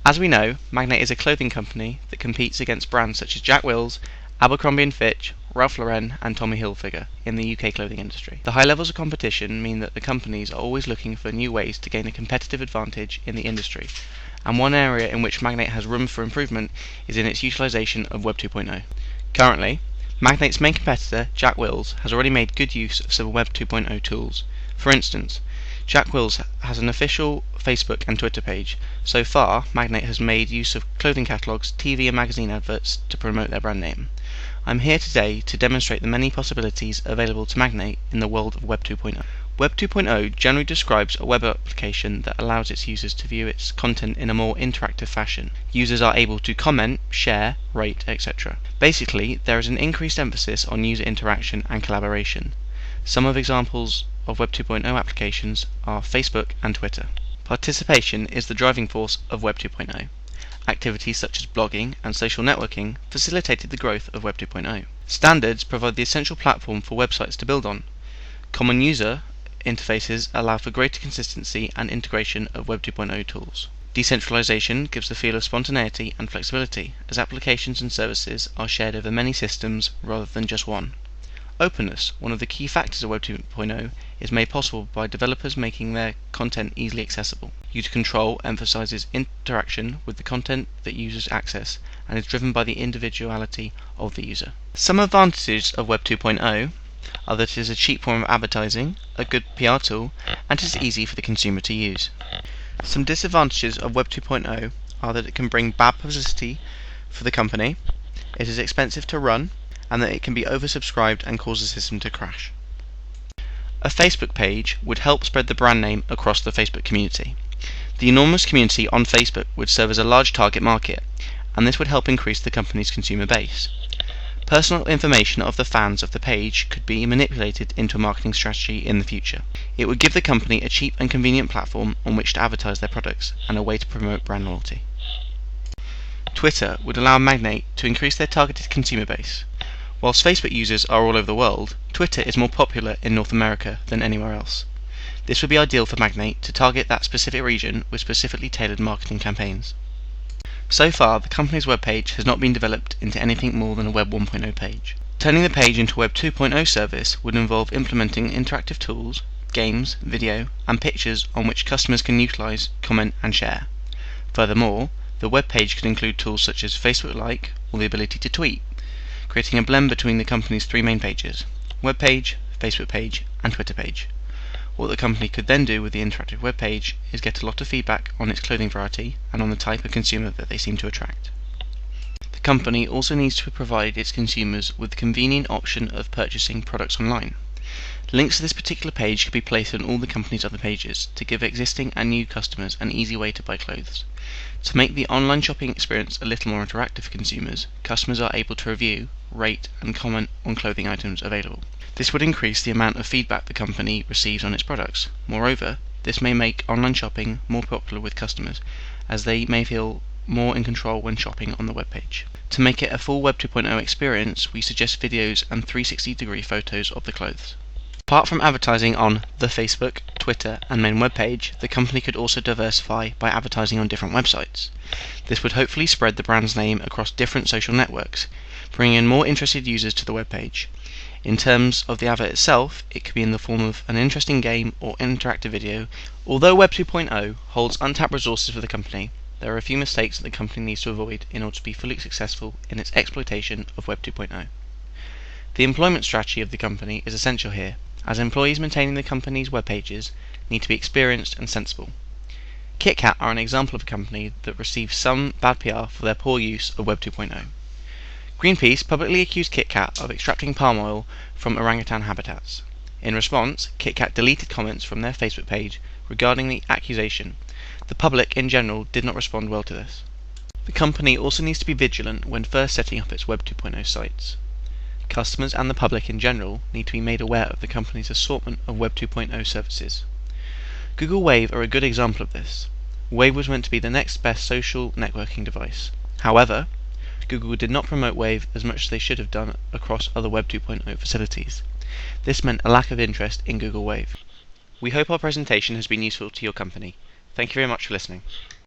As we know, Magnate is a clothing company that competes against brands such as Jack Wills, Abercrombie & Fitch, Ralph Lauren and Tommy Hilfiger in the UK clothing industry. The high levels of competition mean that the companies are always looking for new ways to gain a competitive advantage in the industry, and one area in which Magnate has room for improvement is in its utilisation of Web 2.0. Currently, Magnate's main competitor, Jack Wills, has already made good use of some Web 2.0 tools. For instance, Jack Wills has an official Facebook and Twitter page. So far, Magnate has made use of clothing catalogues, TV and magazine adverts to promote their brand name. I'm here today to demonstrate the many possibilities available to Magnate in the world of Web 2.0. Web 2.0 generally describes a web application that allows its users to view its content in a more interactive fashion. Users are able to comment, share, rate, etc. Basically, there is an increased emphasis on user interaction and collaboration. Some of examples of Web 2.0 applications are Facebook and Twitter. Participation is the driving force of Web 2.0. Activities such as blogging and social networking facilitated the growth of Web 2.0. Standards provide the essential platform for websites to build on. Common user interfaces allow for greater consistency and integration of Web 2.0 tools. Decentralization gives the feel of spontaneity and flexibility, as applications and services are shared over many systems rather than just one. Openness, one of the key factors of Web 2.0, is made possible by developers making their content easily accessible. User control emphasizes interaction with the content that users access and is driven by the individuality of the user. Some advantages of Web 2.0 are that it is a cheap form of advertising, a good PR tool, and it is easy for the consumer to use. Some disadvantages of Web 2.0 are that it can bring bad publicity for the company, it is expensive to run, and that it can be oversubscribed and cause the system to crash. A Facebook page would help spread the brand name across the Facebook community. The enormous community on Facebook would serve as a large target market, and this would help increase the company's consumer base. Personal information of the fans of the page could be manipulated into a marketing strategy in the future. It would give the company a cheap and convenient platform on which to advertise their products and a way to promote brand loyalty. Twitter would allow Magnate to increase their targeted consumer base. Whilst Facebook users are all over the world, Twitter is more popular in North America than anywhere else. This would be ideal for Magnate to target that specific region with specifically tailored marketing campaigns. So far, the company's web page has not been developed into anything more than a Web 1.0 page. Turning the page into a Web 2.0 service would involve implementing interactive tools, games, video, and pictures on which customers can utilize, comment, and share. Furthermore, the web page could include tools such as Facebook Like or the ability to tweet, creating a blend between the company's three main pages: web page, Facebook page, and Twitter page. What the company could then do with the interactive web page is get a lot of feedback on its clothing variety and on the type of consumer that they seem to attract. The company also needs to provide its consumers with the convenient option of purchasing products online. Links to this particular page could be placed on all the company's other pages to give existing and new customers an easy way to buy clothes. To make the online shopping experience a little more interactive for consumers, customers are able to review, rate, and comment on clothing items available. This would increase the amount of feedback the company receives on its products. Moreover, this may make online shopping more popular with customers, as they may feel more in control when shopping on the web page. To make it a full Web 2.0 experience, we suggest videos and 360-degree photos of the clothes. Apart from advertising on the Facebook, Twitter, and main web page, the company could also diversify by advertising on different websites. This would hopefully spread the brand's name across different social networks, bringing in more interested users to the web page. In terms of the advert itself, it could be in the form of an interesting game or interactive video. Although Web 2.0 holds untapped resources for the company, there are a few mistakes that the company needs to avoid in order to be fully successful in its exploitation of Web 2.0. The employment strategy of the company is essential here, as employees maintaining the company's web pages need to be experienced and sensible. KitKat are an example of a company that received some bad PR for their poor use of Web 2.0. Greenpeace publicly accused KitKat of extracting palm oil from orangutan habitats. In response, KitKat deleted comments from their Facebook page regarding the accusation. The public in general did not respond well to this. The company also needs to be vigilant when first setting up its Web 2.0 sites. Customers and the public in general need to be made aware of the company's assortment of Web 2.0 services. Google Wave are a good example of this. Wave was meant to be the next best social networking device. However, Google did not promote Wave as much as they should have done across other Web 2.0 facilities. This meant a lack of interest in Google Wave. We hope our presentation has been useful to your company. Thank you very much for listening.